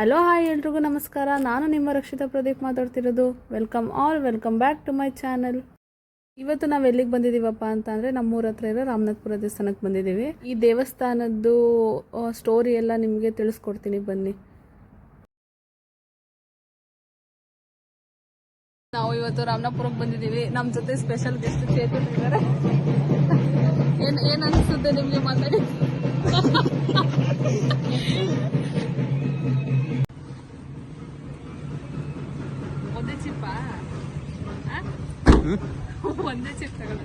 Hello hi ಎಲ್ರಿಗೂ ನಮಸ್ಕಾರ. ನಾನು ನಿಮ್ಮ ರಕ್ಷಿತಾ ಪ್ರದೀಪ್ ಮಾತಾಡ್ತಿರೋದು. Welcome back to my channel. ಇವತ್ತು ನಾವು ಎಲ್ಲಿಗೆ ಬಂದಿದ್ದೀವಪ್ಪ ಅಂತ ಅಂದರೆ ನಮ್ಮೂರ ಹತ್ರ ಇರೋ ರಾಮನಾಥಪುರ ದೇವಸ್ಥಾನಕ್ಕೆ ಬಂದಿದ್ದೀವಿ. ಈ ದೇವಸ್ಥಾನದ್ದು ಸ್ಟೋರಿ ಎಲ್ಲ ನಿಮಗೆ ತಿಳಿಸ್ಕೊಡ್ತೀನಿ ಬನ್ನಿ. ನಾವು ಇವತ್ತು ರಾಮನಾಥಪುರಕ್ಕೆ ಬಂದಿದ್ದೀವಿ. ನಮ್ಮ ಜೊತೆ ಸ್ಪೆಷಲ್ ಗೆಸ್ಟ್ ಚೇತನ್ ಇದ್ದಾರೆ. ಏನು ಅನಿಸುತ್ತೆ ನಿಮಗೆ ಮಾತಾಡಿ? ಒಂದೇ ಚಿಪ್ಪ ಒಂದೇ ಚಿಪ್ ತಗೊಳ್ಳ.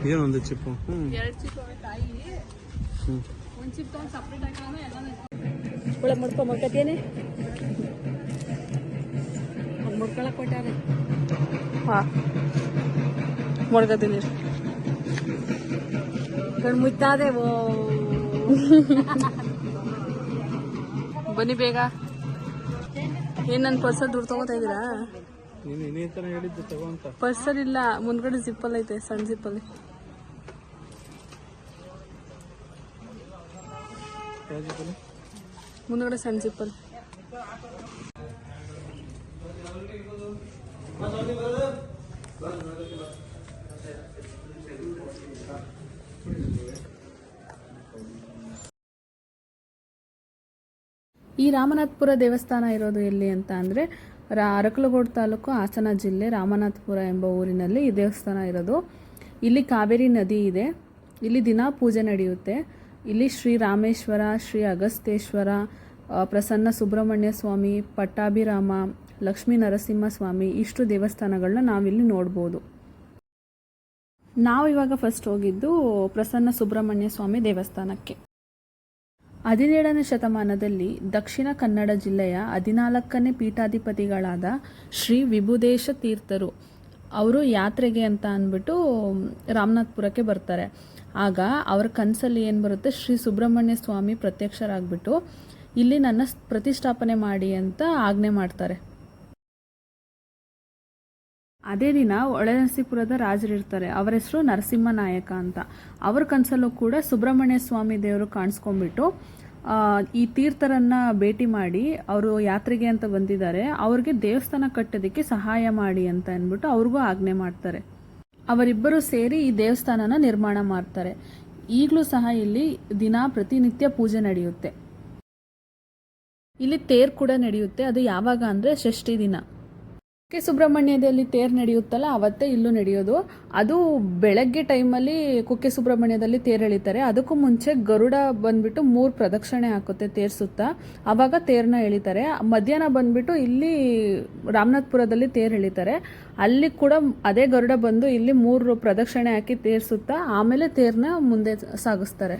ಏನು ಒಂದೇ ಚಿಪ್ಪು? ಎರಡು ಚಿಪ್ ಕಾಯಿ ಒಂದು ಚಿಪ್ ತಗೊಂಡು ಸಪ್ರೇಟ್ ಹಾಕೋಣ. ಎಲ್ಲ ಒಳಗೆ ಮುಡ್ಕೊಂಬರ್ತೇನೆ. ಮುಡ್ಕೊಳಕ್ ಕೊಟ್ಟಾರೆ. ಹಾಂ ಮುಡ್ಕೊತೀನಿ. ಕಣ್ಣು ಮುಚ್ಚಾದೆ. ಓ ಬನ್ನಿ ಬೇಗ. ಏನು ನನ್ನ ಪರ್ಸಲ್ಲಿ ದುಡ್ಡು ತೊಗೋತಾ ಇದ್ದೀರಾ? ಪರ್ಸಲ್ ಇಲ್ಲ, ಮುಂದ್ಗಡೆ ಜಿಪ್ಪಲ್ ಐತೆ, ಸಣ್ಣ ಜಿಪ್ಪಲ್ಲಿ. ಮುಂದ್ಗಡೆ ಸಣ್ಣ ಜಿಪ್ಪಲ್. ಈ ರಾಮನಾಥಪುರ ದೇವಸ್ಥಾನ ಇರೋದು ಎಲ್ಲಿ ಅಂತ ಅಂದರೆ ಅರಕಲಗೂಡು ತಾಲೂಕು, ಹಾಸನ ಜಿಲ್ಲೆ, ರಾಮನಾಥಪುರ ಎಂಬ ಊರಿನಲ್ಲಿ ಈ ದೇವಸ್ಥಾನ ಇರೋದು. ಇಲ್ಲಿ ಕಾವೇರಿ ನದಿ ಇದೆ. ಇಲ್ಲಿ ದಿನ ಪೂಜೆ ನಡೆಯುತ್ತೆ. ಇಲ್ಲಿ ಶ್ರೀ ರಾಮೇಶ್ವರ, ಶ್ರೀ ಅಗಸ್ತೇಶ್ವರ, ಪ್ರಸನ್ನ ಸುಬ್ರಹ್ಮಣ್ಯ ಸ್ವಾಮಿ, ಪಟ್ಟಾಭಿರಾಮ, ಲಕ್ಷ್ಮೀ ನರಸಿಂಹ ಸ್ವಾಮಿ ಇಷ್ಟು ದೇವಸ್ಥಾನಗಳನ್ನ ನಾವಿಲ್ಲಿ ನೋಡ್ಬೋದು. ನಾವು ಇವಾಗ ಫಸ್ಟ್ ಹೋಗಿದ್ದು ಪ್ರಸನ್ನ ಸುಬ್ರಹ್ಮಣ್ಯ ಸ್ವಾಮಿ ದೇವಸ್ಥಾನಕ್ಕೆ. 17ನೇ ಶತಮಾನದಲ್ಲಿ ದಕ್ಷಿಣ ಕನ್ನಡ ಜಿಲ್ಲೆಯ 14ನೇ ಪೀಠಾಧಿಪತಿಗಳಾದ ಶ್ರೀ ವಿಭುದೇಶ ತೀರ್ಥರು ಅವರು ಯಾತ್ರೆಗೆ ಅಂತ ಅಂದ್ಬಿಟ್ಟು ರಾಮನಾಥಪುರಕ್ಕೆ ಬರ್ತಾರೆ. ಆಗ ಅವರ ಕನಸಲ್ಲಿ ಏನು ಬರುತ್ತೆ, ಶ್ರೀ ಸುಬ್ರಹ್ಮಣ್ಯ ಸ್ವಾಮಿ ಪ್ರತ್ಯಕ್ಷರಾಗ್ಬಿಟ್ಟು ಇಲ್ಲಿ ನನ್ನ ಪ್ರತಿಷ್ಠಾಪನೆ ಮಾಡಿ ಅಂತ ಆಜ್ಞೆ ಮಾಡ್ತಾರೆ. ಅದೇ ದಿನ ಹೊಳೆನರಸೀಪುರದ ರಾಜರಿರ್ತಾರೆ. ಅವರ ಹೆಸರು ನರಸಿಂಹ ನಾಯಕ ಅಂತ. ಅವ್ರ ಕನಸಲ್ಲೂ ಕೂಡ ಸುಬ್ರಹ್ಮಣ್ಯ ಸ್ವಾಮಿ ದೇವರು ಕಾಣಿಸ್ಕೊಂಡ್ಬಿಟ್ಟು ಈ ತೀರ್ಥರನ್ನ ಭೇಟಿ ಮಾಡಿ ಅವರು ಯಾತ್ರೆಗೆ ಅಂತ ಬಂದಿದ್ದಾರೆ, ಅವ್ರಿಗೆ ದೇವಸ್ಥಾನ ಕಟ್ಟೋದಕ್ಕೆ ಸಹಾಯ ಮಾಡಿ ಅಂತ ಅಂದ್ಬಿಟ್ಟು ಅವ್ರಿಗೂ ಆಜ್ಞೆ ಮಾಡ್ತಾರೆ. ಅವರಿಬ್ಬರು ಸೇರಿ ಈ ದೇವಸ್ಥಾನನ ನಿರ್ಮಾಣ ಮಾಡ್ತಾರೆ. ಈಗಲೂ ಸಹ ಇಲ್ಲಿ ಪ್ರತಿನಿತ್ಯ ಪೂಜೆ ನಡೆಯುತ್ತೆ. ಇಲ್ಲಿ ತೇರು ಕೂಡ ನಡೆಯುತ್ತೆ. ಅದು ಯಾವಾಗ ಅಂದರೆ ಷಷ್ಠಿ ದಿನ. ಕುಕ್ಕೆ ಸುಬ್ರಹ್ಮಣ್ಯದಲ್ಲಿ ತೇರು ನಡೆಯುತ್ತಲ್ಲ, ಅವತ್ತೇ ಇಲ್ಲೂ ನಡೆಯೋದು. ಅದು ಬೆಳಗ್ಗೆ ಟೈಮಲ್ಲಿ ಕುಕ್ಕೆ ಸುಬ್ರಹ್ಮಣ್ಯದಲ್ಲಿ ತೇರು ಎಳಿತಾರೆ. ಅದಕ್ಕೂ ಮುಂಚೆ ಗರುಡ ಬಂದ್ಬಿಟ್ಟು 3 ಪ್ರದಕ್ಷಿಣೆ ಹಾಕುತ್ತೆ ತೇರು ಸುತ್ತ. ಆವಾಗ ತೇರನ್ನ ಎಳಿತಾರೆ. ಮಧ್ಯಾಹ್ನ ಬಂದ್ಬಿಟ್ಟು ಇಲ್ಲಿ ರಾಮನಾಥಪುರದಲ್ಲಿ ತೇರು ಎಳಿತಾರೆ. ಅಲ್ಲಿ ಕೂಡ ಅದೇ ಗರುಡ ಬಂದು ಇಲ್ಲಿ 3 ಪ್ರದಕ್ಷಿಣೆ ಹಾಕಿ ತೇರು ಸುತ್ತ ಆಮೇಲೆ ತೇರನ್ನ ಮುಂದೆ ಸಾಗಿಸ್ತಾರೆ.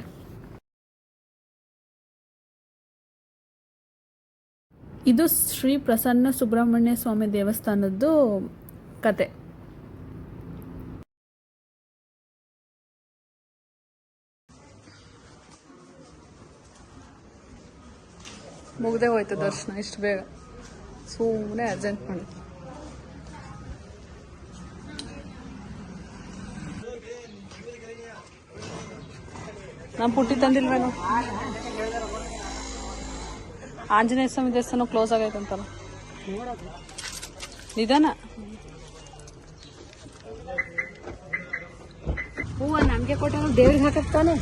ಇದು ಶ್ರೀ ಪ್ರಸನ್ನ ಸುಬ್ರಹ್ಮಣ್ಯ ಸ್ವಾಮಿ ದೇವಸ್ಥಾನದ್ದು ಕತೆ. ಮುಗ್ದೇ ಹೋಯ್ತು ದರ್ಶನ ಇಷ್ಟು ಬೇಗ. ಸುಮ್ಮನೆ ಅರ್ಜೆಂಟ್ ಮಾಡಿ. ನಾನು ಪುಟ್ಟಿ ತಂದಿಲ್ವೇನು? ಆಂಜನೇಯ ಸ್ವಾಮಿ ದೇವಸ್ಥಾನ ಕ್ಲೋಸ್ ಆಗೈತಂತಲ್ಲ, ನಿಧಾನ. ಹೂವ ನಮಗೆ ಕೊಟ್ಟ ದೇವ್ರಿಗೆ ಹಾಕತ್ತಾನೆ.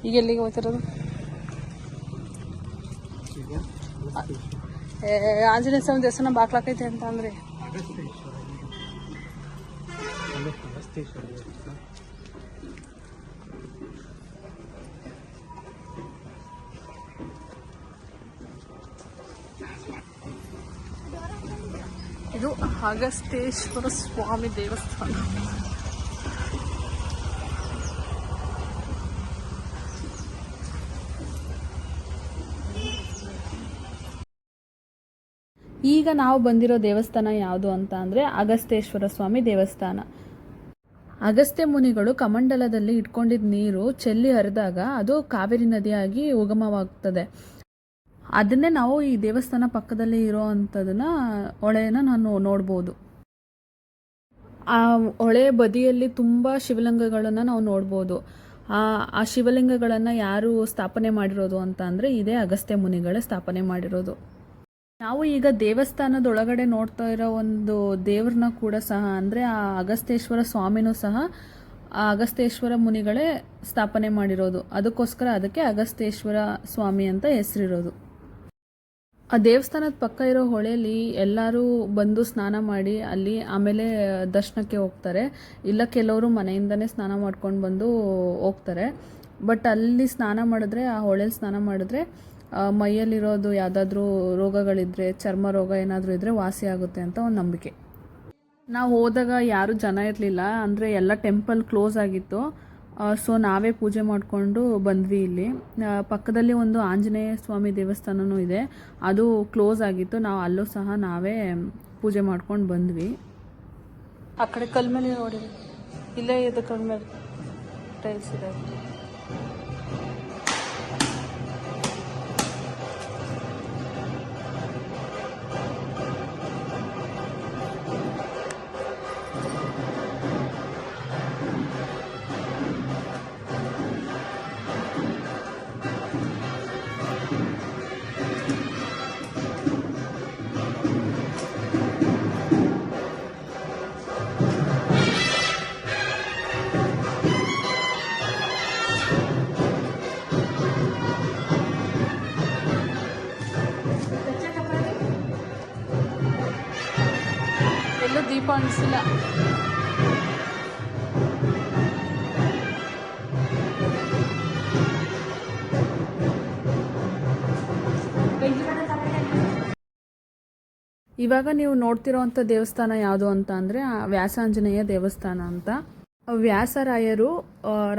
ಈಗ ಎಲ್ಲಿಗೆ ಹೋಗ್ತಿರೋದು? ಆಂಜನೇಯ ಸ್ವಾಮಿ ದೇವಸ್ಥಾನ ಬಾಕ್ಲಾಕೈತೆ ಅಂತ ಅಂದ್ರೆ ಇದು ಅಗಸ್ತೇಶ್ವರ ಸ್ವಾಮಿ ದೇವಸ್ಥಾನ. ಈಗ ನಾವು ಬಂದಿರೋ ದೇವಸ್ಥಾನ ಯಾವುದು ಅಂತ ಅಂದರೆ ಅಗಸ್ತೇಶ್ವರ ಸ್ವಾಮಿ ದೇವಸ್ಥಾನ. ಅಗಸ್ತ್ಯ ಮುನಿಗಳು ಕಮಂಡಲದಲ್ಲಿ ಇಟ್ಕೊಂಡಿದ್ದ ನೀರು ಚೆಲ್ಲಿ ಹರಿದಾಗ ಅದು ಕಾವೇರಿ ನದಿಯಾಗಿ ಉಗಮವಾಗ್ತದೆ. ಅದನ್ನೇ ನಾವು ಈ ದೇವಸ್ಥಾನ ಪಕ್ಕದಲ್ಲಿ ಇರೋ ಅಂಥದನ್ನ ಹೊಳೆನ ನಾನು ನೋಡ್ಬೋದು. ಆ ಹೊಳೆ ಬದಿಯಲ್ಲಿ ತುಂಬ ಶಿವಲಿಂಗಗಳನ್ನು ನಾವು ನೋಡ್ಬೋದು. ಆ ಶಿವಲಿಂಗಗಳನ್ನು ಯಾರು ಸ್ಥಾಪನೆ ಮಾಡಿರೋದು ಅಂತ ಅಂದರೆ ಇದೇ ಅಗಸ್ತ್ಯ ಮುನಿಗಳೇ ಸ್ಥಾಪನೆ ಮಾಡಿರೋದು. ನಾವು ಈಗ ದೇವಸ್ಥಾನದೊಳಗಡೆ ನೋಡ್ತಾ ಇರೋ ಒಂದು ದೇವ್ರನ್ನ ಕೂಡ ಸಹ ಅಂದರೆ ಆ ಅಗಸ್ತೇಶ್ವರ ಸ್ವಾಮಿನೂ ಸಹ ಆ ಅಗಸ್ತೇಶ್ವರ ಮುನಿಗಳೇ ಸ್ಥಾಪನೆ ಮಾಡಿರೋದು. ಅದಕ್ಕೋಸ್ಕರ ಅದಕ್ಕೆ ಅಗಸ್ತೇಶ್ವರ ಸ್ವಾಮಿ ಅಂತ ಹೆಸರಿರೋದು. ಆ ದೇವಸ್ಥಾನದ ಪಕ್ಕ ಇರೋ ಹೊಳೆಯಲ್ಲಿ ಎಲ್ಲರೂ ಬಂದು ಸ್ನಾನ ಮಾಡಿ ಅಲ್ಲಿ ಆಮೇಲೆ ದರ್ಶನಕ್ಕೆ ಹೋಗ್ತಾರೆ. ಇಲ್ಲ ಕೆಲವರು ಮನೆಯಿಂದನೇ ಸ್ನಾನ ಮಾಡ್ಕೊಂಡು ಬಂದು ಹೋಗ್ತಾರೆ. ಬಟ್ ಅಲ್ಲಿ ಸ್ನಾನ ಮಾಡಿದ್ರೆ, ಆ ಹೊಳೆಯಲ್ಲಿ ಸ್ನಾನ ಮಾಡಿದ್ರೆ ಮೈಯಲ್ಲಿರೋದು ಯಾವುದಾದ್ರೂ ರೋಗಗಳಿದ್ರೆ, ಚರ್ಮ ರೋಗ ಏನಾದರೂ ಇದ್ದರೆ ವಾಸಿ ಆಗುತ್ತೆ ಅಂತ ಒಂದು ನಂಬಿಕೆ. ನಾವು ಹೋದಾಗ ಯಾರೂ ಜನ ಇರಲಿಲ್ಲ, ಅಂದರೆ ಎಲ್ಲ ಟೆಂಪಲ್ ಕ್ಲೋಸ್ ಆಗಿತ್ತು. ಸೊ ನಾವೇ ಪೂಜೆ ಮಾಡಿಕೊಂಡು ಬಂದ್ವಿ. ಇಲ್ಲಿ ಪಕ್ಕದಲ್ಲಿ ಒಂದು ಆಂಜನೇಯ ಸ್ವಾಮಿ ದೇವಸ್ಥಾನವೂ ಇದೆ, ಅದು ಕ್ಲೋಸ್ ಆಗಿತ್ತು. ನಾವು ಅಲ್ಲೂ ಸಹ ನಾವೇ ಪೂಜೆ ಮಾಡ್ಕೊಂಡು ಬಂದ್ವಿ. ಆ ಕಡೆ ಕಲ್ ಮೇಲೆ ನೋಡಿ, ಇಲ್ಲೇ ಇದೆ ಕಲ್ ಮೇಲೆ ಟೈಲ್ಸ್ ಇದೆ. ಎಲ್ಲೂ ದೀಪ ಅನಿಸಿಲ್ಲ. ಇವಾಗ ನೀವು ನೋಡ್ತಿರೋವಂಥ ದೇವಸ್ಥಾನ ಯಾವುದು ಅಂತ ಅಂದರೆ ವ್ಯಾಸಾಂಜನೇಯ ದೇವಸ್ಥಾನ ಅಂತ. ವ್ಯಾಸರಾಯರು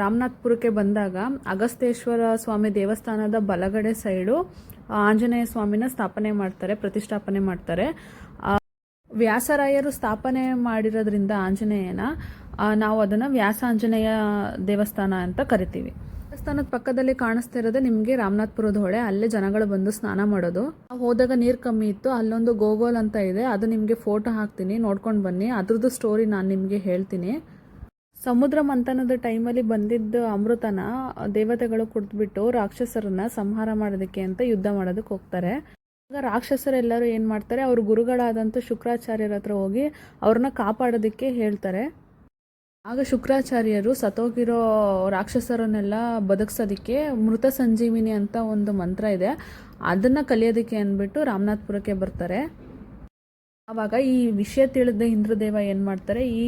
ರಾಮನಾಥ್ಪುರಕ್ಕೆ ಬಂದಾಗ ಅಗಸ್ತೇಶ್ವರ ಸ್ವಾಮಿ ದೇವಸ್ಥಾನದ ಬಲಗಡೆ ಸೈಡು ಆಂಜನೇಯ ಸ್ವಾಮಿನ ಪ್ರತಿಷ್ಠಾಪನೆ ಮಾಡ್ತಾರೆ. ವ್ಯಾಸರಾಯರು ಸ್ಥಾಪನೆ ಮಾಡಿರೋದ್ರಿಂದ ಆಂಜನೇಯನ ನಾವು ಅದನ್ನು ವ್ಯಾಸಾಂಜನೇಯ ದೇವಸ್ಥಾನ ಅಂತ ಕರಿತೀವಿ. ದೇವಸ್ಥಾನದ ಪಕ್ಕದಲ್ಲಿ ಕಾಣಿಸ್ತಾ ಇರೋದೇ ನಿಮಗೆ ರಾಮನಾಥ್ಪುರದ ಹೊಳೆ. ಅಲ್ಲೇ ಜನಗಳು ಬಂದು ಸ್ನಾನ ಮಾಡೋದು. ಹೋದಾಗ ನೀರು ಕಮ್ಮಿ ಇತ್ತು. ಅಲ್ಲೊಂದು ಗೋಗೋಲ್ ಅಂತ ಇದೆ, ಅದು ನಿಮಗೆ ಫೋಟೋ ಹಾಕ್ತೀನಿ, ನೋಡ್ಕೊಂಡು ಬನ್ನಿ. ಅದ್ರದ್ದು ಸ್ಟೋರಿ ನಾನು ನಿಮಗೆ ಹೇಳ್ತೀನಿ. ಸಮುದ್ರ ಮಂಥನದ ಟೈಮಲ್ಲಿ ಬಂದಿದ್ದ ಅಮೃತನ ದೇವತೆಗಳು ಕುಡಿದ್ಬಿಟ್ಟು ರಾಕ್ಷಸರನ್ನ ಸಂಹಾರ ಮಾಡೋದಕ್ಕೆ ಅಂತ ಯುದ್ಧ ಮಾಡೋದಕ್ಕೆ ಹೋಗ್ತಾರೆ. ಆಗ ರಾಕ್ಷಸರೆಲ್ಲರೂ ಏನು ಮಾಡ್ತಾರೆ, ಅವ್ರ ಗುರುಗಳಾದಂಥ ಶುಕ್ರಾಚಾರ್ಯರ ಹತ್ರ ಹೋಗಿ ಅವ್ರನ್ನ ಕಾಪಾಡೋದಕ್ಕೆ ಹೇಳ್ತಾರೆ. ಆಗ ಶುಕ್ರಾಚಾರ್ಯರು ಸತ್ತೋಗಿರೋ ರಾಕ್ಷಸರನ್ನೆಲ್ಲ ಬದುಕ್ಸೋದಕ್ಕೆ ಮೃತ ಸಂಜೀವಿನಿ ಅಂತ ಒಂದು ಮಂತ್ರ ಇದೆ, ಅದನ್ನು ಕಲಿಯೋದಕ್ಕೆ ಅಂದ್ಬಿಟ್ಟು ರಾಮನಾಥ್ಪುರಕ್ಕೆ ಬರ್ತಾರೆ. ಆವಾಗ ಈ ವಿಷಯ ತಿಳಿದ ಇಂದ್ರದೇವ ಏನು ಮಾಡ್ತಾರೆ, ಈ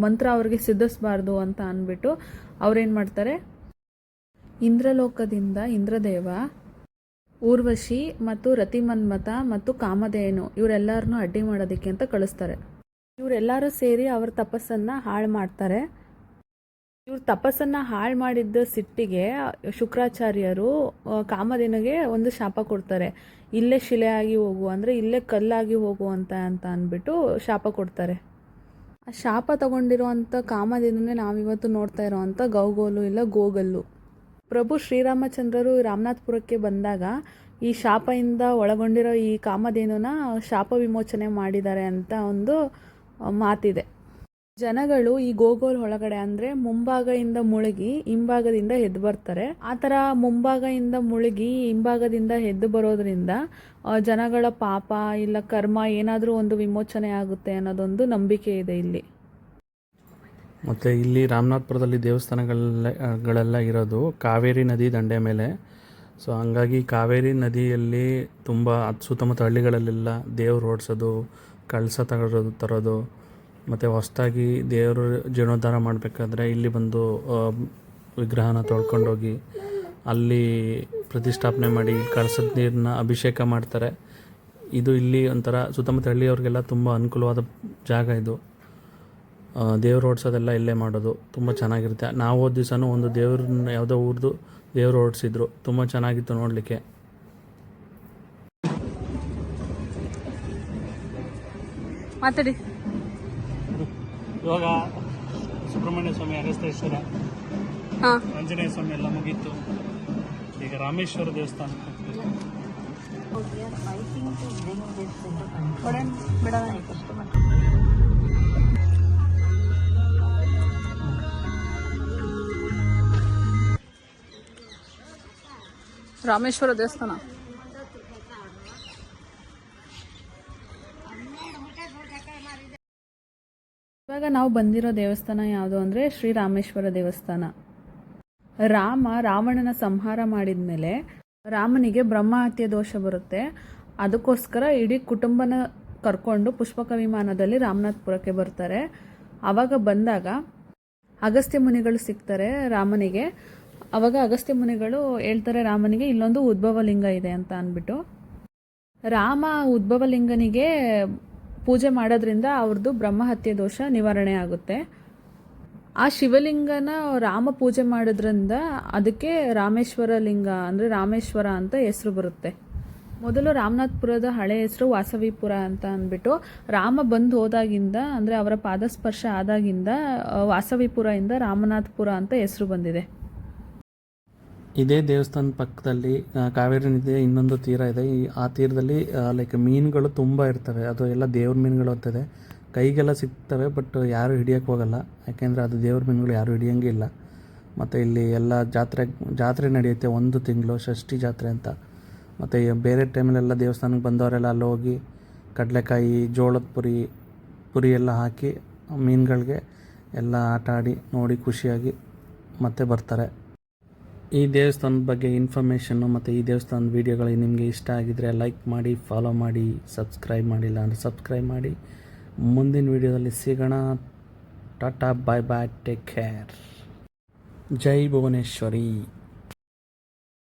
ಮಂತ್ರ ಅವ್ರಿಗೆ ಸಿದ್ಧಿಸಬಾರ್ದು ಅಂತ ಅಂದ್ಬಿಟ್ಟು ಅವ್ರೇನು ಮಾಡ್ತಾರೆ, ಇಂದ್ರಲೋಕದಿಂದ ಇಂದ್ರದೇವ, ಊರ್ವಶಿ ಮತ್ತು ರತಿಮನ್ಮಥ ಮತ್ತು ಕಾಮಧೇನು ಇವರೆಲ್ಲರನ್ನೂ ಅಡ್ಡಿ ಮಾಡೋದಕ್ಕೆ ಅಂತ ಕಳಿಸ್ತಾರೆ. ಇವರೆಲ್ಲರೂ ಸೇರಿ ಅವ್ರ ತಪಸ್ಸನ್ನು ಹಾಳು ಮಾಡ್ತಾರೆ. ಇವ್ರ ತಪಸ್ಸನ್ನು ಹಾಳು ಮಾಡಿದ್ದ ಸಿಟ್ಟಿಗೆ ಶುಕ್ರಾಚಾರ್ಯರು ಕಾಮಧೇನುಗೆ ಒಂದು ಶಾಪ ಕೊಡ್ತಾರೆ. ಇಲ್ಲೇ ಶಿಲೆಯಾಗಿ ಹೋಗು, ಅಂದರೆ ಇಲ್ಲೇ ಕಲ್ಲಾಗಿ ಹೋಗು ಅಂತ ಅಂದ್ಬಿಟ್ಟು ಶಾಪ ಕೊಡ್ತಾರೆ. ಆ ಶಾಪ ತಗೊಂಡಿರೋವಂಥ ಕಾಮಧೇನುನೇ ನಾವಿವತ್ತು ನೋಡ್ತಾ ಇರೋವಂಥ ಗೌಗೋಲು ಇಲ್ಲ ಗೋಗಲ್ಲು. ಪ್ರಭು ಶ್ರೀರಾಮಚಂದ್ರರು ರಾಮನಾಥ್ಪುರಕ್ಕೆ ಬಂದಾಗ ಈ ಶಾಪದಿಂದ ಒಳಗೊಂಡಿರೋ ಈ ಕಾಮಧೇನುನ ಶಾಪ ವಿಮೋಚನೆ ಮಾಡಿದ್ದಾರೆ ಅಂತ ಒಂದು ಮಾತಿದೆ. ಜನಗಳು ಈ ಗೋಗೋಲ್ ಒಳಗಡೆ ಅಂದರೆ ಮುಂಭಾಗದಿಂದ ಮುಳುಗಿ ಹಿಂಭಾಗದಿಂದ ಎದ್ದು ಬರ್ತಾರೆ. ಆ ಥರ ಮುಂಭಾಗದಿಂದ ಮುಳುಗಿ ಹಿಂಭಾಗದಿಂದ ಎದ್ದು ಬರೋದ್ರಿಂದ ಜನಗಳ ಪಾಪ ಇಲ್ಲ ಕರ್ಮ ಏನಾದರೂ ಒಂದು ವಿಮೋಚನೆ ಆಗುತ್ತೆ ಅನ್ನೋದೊಂದು ನಂಬಿಕೆ ಇದೆ ಇಲ್ಲಿ. ಮತ್ತು ಇಲ್ಲಿ ರಾಮನಾಥ್ಪುರದಲ್ಲಿ ದೇವಸ್ಥಾನಗಳೆಲ್ಲ ಇರೋದು ಕಾವೇರಿ ನದಿ ದಂಡೆ ಮೇಲೆ. ಸೊ ಹಂಗಾಗಿ ಕಾವೇರಿ ನದಿಯಲ್ಲಿ ತುಂಬ ಸುತ್ತಮುತ್ತ ಹಳ್ಳಿಗಳಲ್ಲೆಲ್ಲ ದೇವ್ರು ಓಡಿಸೋದು, ಕಳಸ ತರೋದು ಮತ್ತು ಹೊಸದಾಗಿ ದೇವರು ಜೀರ್ಣೋದ್ಧಾರ ಮಾಡಬೇಕಾದ್ರೆ ಇಲ್ಲಿ ಬಂದು ವಿಗ್ರಹನ ತೊಳ್ಕೊಂಡೋಗಿ ಅಲ್ಲಿ ಪ್ರತಿಷ್ಠಾಪನೆ ಮಾಡಿ ಕಳಸದ ನೀರನ್ನ ಅಭಿಷೇಕ ಮಾಡ್ತಾರೆ. ಇದು ಇಲ್ಲಿ ಒಂಥರ ಸುತ್ತಮುತ್ತ ಹಳ್ಳಿಯವ್ರಿಗೆಲ್ಲ ತುಂಬ ಅನುಕೂಲವಾದ ಜಾಗ ಇದು. ದೇವ್ರು ಓಡಿಸೋದೆಲ್ಲ ಇಲ್ಲೇ ಮಾಡೋದು ತುಂಬ ಚೆನ್ನಾಗಿರುತ್ತೆ. ನಾವು ಹೋದ ದಿವಸನೂ ಒಂದು ದೇವ್ರನ್ನ ಯಾವುದೋ ಊರ್ದು ದೇವ್ರು ಓಡಿಸಿದ್ರು, ತುಂಬ ಚೆನ್ನಾಗಿತ್ತು ನೋಡಲಿಕ್ಕೆ. ಮಾತಾಡಿ. ಇವಾಗ ಸುಬ್ರಹ್ಮಣ್ಯ ಸ್ವಾಮಿ, ಅಗಸ್ತೇಶ್ವರ, ಆಂಜನೇಯ ಸ್ವಾಮಿ ಎಲ್ಲ ಮುಗೀತು. ಈಗ ರಾಮೇಶ್ವರ ದೇವಸ್ಥಾನ ರಾಮೇಶ್ವರ ದೇವಸ್ಥಾನ. ಇವಾಗ ನಾವು ಬಂದಿರೋ ದೇವಸ್ಥಾನ ಯಾವುದು ಅಂದರೆ ಶ್ರೀರಾಮೇಶ್ವರ ದೇವಸ್ಥಾನ. ರಾವಣನ ಸಂಹಾರ ಮಾಡಿದ ಮೇಲೆ ರಾಮನಿಗೆ ಬ್ರಹ್ಮಹತ್ಯೆ ದೋಷ ಬರುತ್ತೆ. ಅದಕ್ಕೋಸ್ಕರ ಇಡೀ ಕುಟುಂಬನ ಕರ್ಕೊಂಡು ಪುಷ್ಪಕ ವಿಮಾನದಲ್ಲಿ ರಾಮನಾಥ್ಪುರಕ್ಕೆ ಬರ್ತಾರೆ. ಆವಾಗ ಬಂದಾಗ ಅಗಸ್ತ್ಯ ಮುನಿಗಳು ಸಿಗ್ತಾರೆ ರಾಮನಿಗೆ. ಆವಾಗ ಅಗಸ್ತ್ಯ ಮುನಿಗಳು ಹೇಳ್ತಾರೆ ರಾಮನಿಗೆ ಇಲ್ಲೊಂದು ಉದ್ಭವಲಿಂಗ ಇದೆ ಅಂತ ಅಂದ್ಬಿಟ್ಟು. ರಾಮ ಉದ್ಭವಲಿಂಗನಿಗೆ ಪೂಜೆ ಮಾಡೋದ್ರಿಂದ ಅವ್ರದ್ದು ಬ್ರಹ್ಮಹತ್ಯೆ ದೋಷ ನಿವಾರಣೆ ಆಗುತ್ತೆ. ಆ ಶಿವಲಿಂಗನ ರಾಮ ಪೂಜೆ ಮಾಡೋದ್ರಿಂದ ಅದಕ್ಕೆ ರಾಮೇಶ್ವರ ಲಿಂಗ ಅಂದರೆ ರಾಮೇಶ್ವರ ಅಂತ ಹೆಸರು ಬರುತ್ತೆ. ಮೊದಲು ರಾಮನಾಥ್ಪುರದ ಹಳೆ ಹೆಸರು ವಾಸವಿಪುರ ಅಂತ ಅಂದ್ಬಿಟ್ಟು ರಾಮ ಬಂದು ಹೋದಾಗಿಂದ ಅಂದರೆ ಅವರ ಪಾದಸ್ಪರ್ಶ ಆದಾಗಿಂದ ವಾಸವಿಪುರ ಇಂದ ರಾಮನಾಥ್ಪುರ ಅಂತ ಹೆಸರು ಬಂದಿದೆ. ಇದೇ ದೇವಸ್ಥಾನದ ಪಕ್ಕದಲ್ಲಿ ಕಾವೇರಿ ನದಿಯ ಇನ್ನೊಂದು ತೀರ ಇದೆ. ಆ ತೀರದಲ್ಲಿ ಲೈಕ್ ಮೀನುಗಳು ತುಂಬ ಇರ್ತವೆ. ಅದು ಎಲ್ಲ ದೇವ್ರ ಮೀನುಗಳು ಅಂತದೆ. ಕೈಗೆಲ್ಲ ಸಿಗ್ತವೆ, ಬಟ್ ಯಾರೂ ಹಿಡಿಯೋಕ್ಕೆ ಹೋಗಲ್ಲ. ಯಾಕೆಂದರೆ ಅದು ದೇವ್ರ ಮೀನುಗಳು ಯಾರೂ ಹಿಡಿಯೋಂಗಿಲ್ಲ. ಮತ್ತು ಇಲ್ಲಿ ಎಲ್ಲ ಜಾತ್ರೆ ನಡೆಯುತ್ತೆ 1 ತಿಂಗಳು, ಷಷ್ಠಿ ಜಾತ್ರೆ ಅಂತ. ಮತ್ತು ಬೇರೆ ಟೈಮಲ್ಲೆಲ್ಲ ದೇವಸ್ಥಾನಕ್ಕೆ ಬಂದವರೆಲ್ಲ ಅಲ್ಲಿ ಹೋಗಿ ಕಡಲೆಕಾಯಿ, ಜೋಳದ ಪುರಿ ಎಲ್ಲ ಹಾಕಿ ಮೀನುಗಳಿಗೆ ಎಲ್ಲ ಆಟ ಆಡಿ ನೋಡಿ ಖುಷಿಯಾಗಿ ಮತ್ತೆ ಬರ್ತಾರೆ. ಈ ದೇವಸ್ಥಾನದ ಬಗ್ಗೆ ಇನ್ಫಾರ್ಮೇಷನ್ನು ಮತ್ತು ಈ ದೇವಸ್ಥಾನದ ವೀಡಿಯೋಗಳು ನಿಮಗೆ ಇಷ್ಟ ಆಗಿದರೆ ಲೈಕ್ ಮಾಡಿ, ಫಾಲೋ ಮಾಡಿ, ಸಬ್ಸ್ಕ್ರೈಬ್ ಮಾಡಿಲ್ಲ ಅಂದರೆ ಸಬ್ಸ್ಕ್ರೈಬ್ ಮಾಡಿ. ಮುಂದಿನ ವೀಡಿಯೋದಲ್ಲಿ ಸಿಗೋಣ. ಟಾಟಾ, ಬಾಯ್ ಬಾಯ್, ಟೇಕ್ ಕೇರ್. ಜೈ ಭುವನೇಶ್ವರಿ.